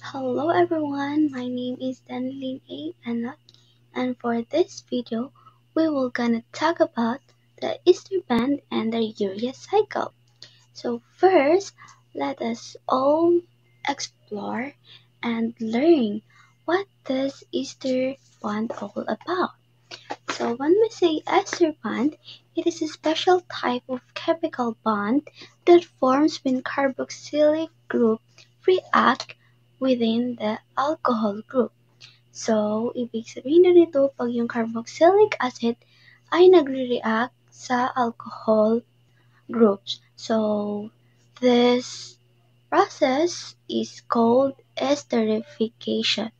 Hello everyone, my name is Danlin A. Anak, and for this video, we will gonna talk about the Easter band and the urea cycle. So first, let us all explore and learn what this Easter band all about. So when we say ester bond, it is a special type of chemical bond that forms when carboxylic group react within the alcohol group. So, ibig sabihin na nito pag yung carboxylic acid ay nagre-react sa alcohol groups. So, this process is called esterification.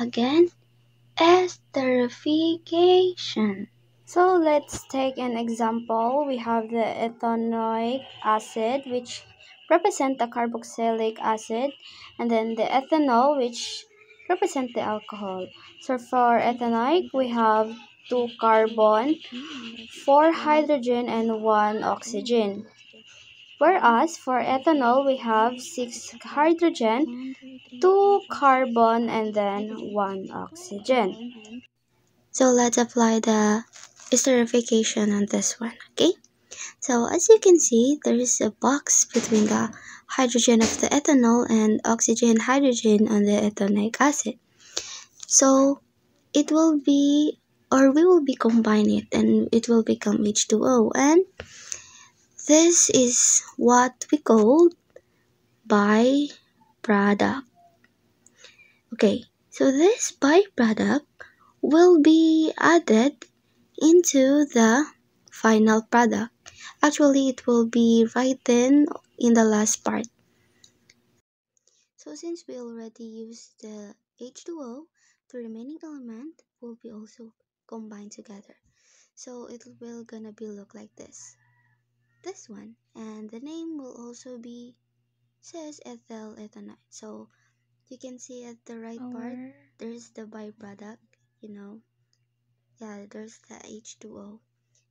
Again, esterification. So let's take an example. We have the ethanoic acid, which represent the carboxylic acid, and then the ethanol, which represent the alcohol. So for ethanoic, we have 2 carbon, 4 hydrogen, and 1 oxygen. Whereas for ethanol, we have 6 hydrogen, 2 carbon, and then 1 oxygen. So let's apply the esterification on this one, okay? So as you can see, there is a box between the hydrogen of the ethanol and oxygen hydrogen on the ethanoic acid. So it will be, or we will be combine it and it will become H2O, and this is what we call byproduct. Okay, so this byproduct will be added into the final product. Actually, it will be written in the last part. So since we already used the H2O, the remaining element will be also combined together. So it will gonna be look like this one, and the name will also be says ethyl ethanite. So you can see at the right part, there's the byproduct, yeah, there's the H2O.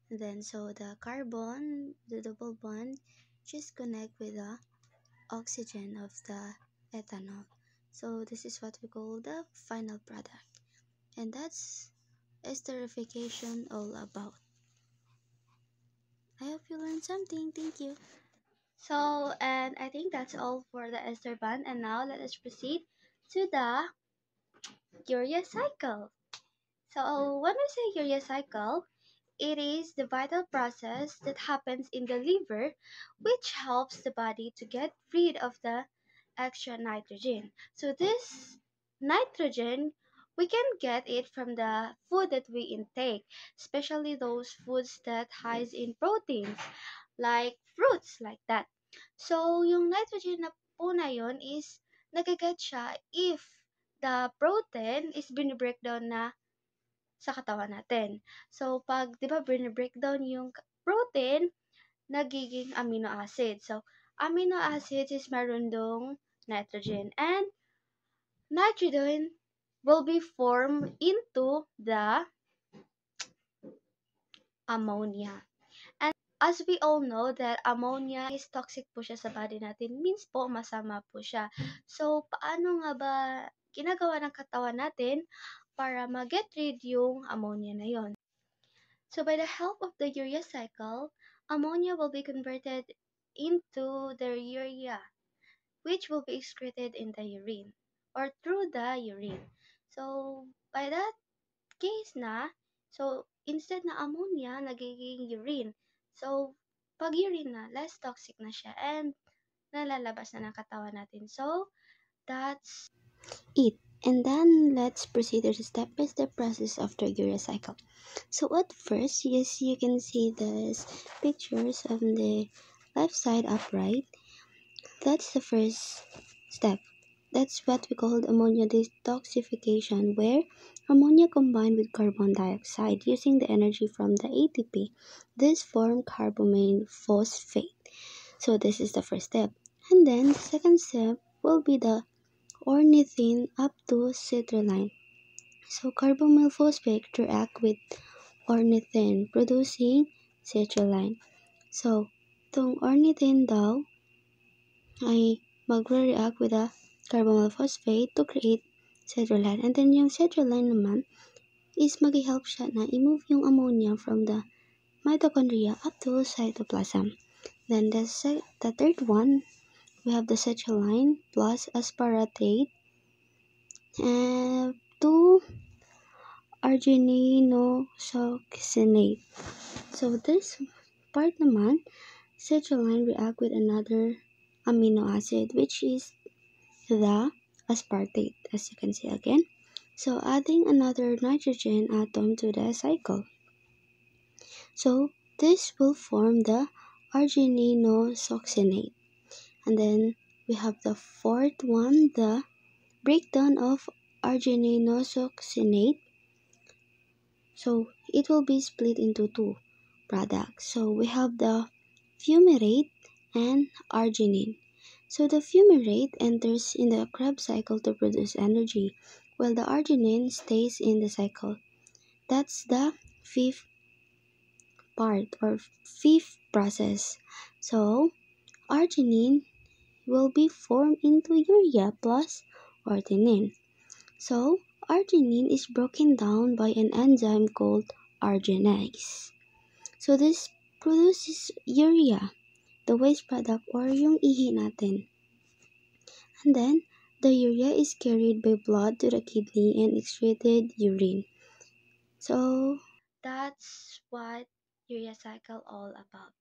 And then so the carbon, the double bond, just connect with the oxygen of the ethanol. So this is what we call the final product. And that's esterification all about. I hope you learned something. Thank you. So, and I think that's all for the ester bond. And now let us proceed to the urea cycle. So when we say urea cycle, it is the vital process that happens in the liver which helps the body to get rid of the extra nitrogen. So this nitrogen, we can get it from the food that we intake, especially those foods that highs in proteins, like fruits like that. So yung nitrogen na po na yun is nagaget siya if the protein is binibreakdown na sa katawan natin. So, pag, di ba, breakdown yung protein, nagiging amino acid. So, amino acids is meron dong nitrogen. And nitrogen will be formed into the ammonia. And as we all know that ammonia is toxic po siya sa body natin, means po masama po siya. So, paano nga ba ginagawa ng katawan natin para ma-get rid yung ammonia na yon? So by the help of the urea cycle, ammonia will be converted into the urea, which will be excreted in the urine or through the urine. So by that case na, so instead na ammonia, nagiging urine. So pag urine na, less toxic na siya and nalalabas na ng katawan natin. So that's it. And then let's proceed to the step-by-step process of the urea cycle. So at first, yes, you can see these pictures on the left side upright. That's the first step. That's what we call ammonia detoxification, where ammonia combined with carbon dioxide using the energy from the ATP. This form carbamine phosphate. So this is the first step. And then the second step will be the ornithine up to citrulline. So carbamyl phosphate react with ornithine producing citrulline. So, itong ornithine daw ay magre-react with the carbonyl phosphate to create cetrulline. And then yung cetrulline naman is mag-help siya na i-move yung ammonia from the mitochondria up to cytoplasm. Then the third one, we have the cetrulline plus aspartate to argininosuccinate. So this part naman, cetrulline react with another amino acid, which is the aspartate, as you can see again. So adding another nitrogen atom to the cycle. So this will form the argininosuccinate. And then we have the fourth one, the breakdown of argininosuccinate. So it will be split into two products. So we have the fumarate and arginine. So the fumarate enters in the Krebs cycle to produce energy, while the arginine stays in the cycle. That's the fifth part or fifth process. So arginine will be formed into urea plus arginine. So arginine is broken down by an enzyme called arginase. So this produces urea, the waste product or yung ihi natin. And then the urea is carried by blood to the kidney and excreted urine. So That's what urea cycle all about.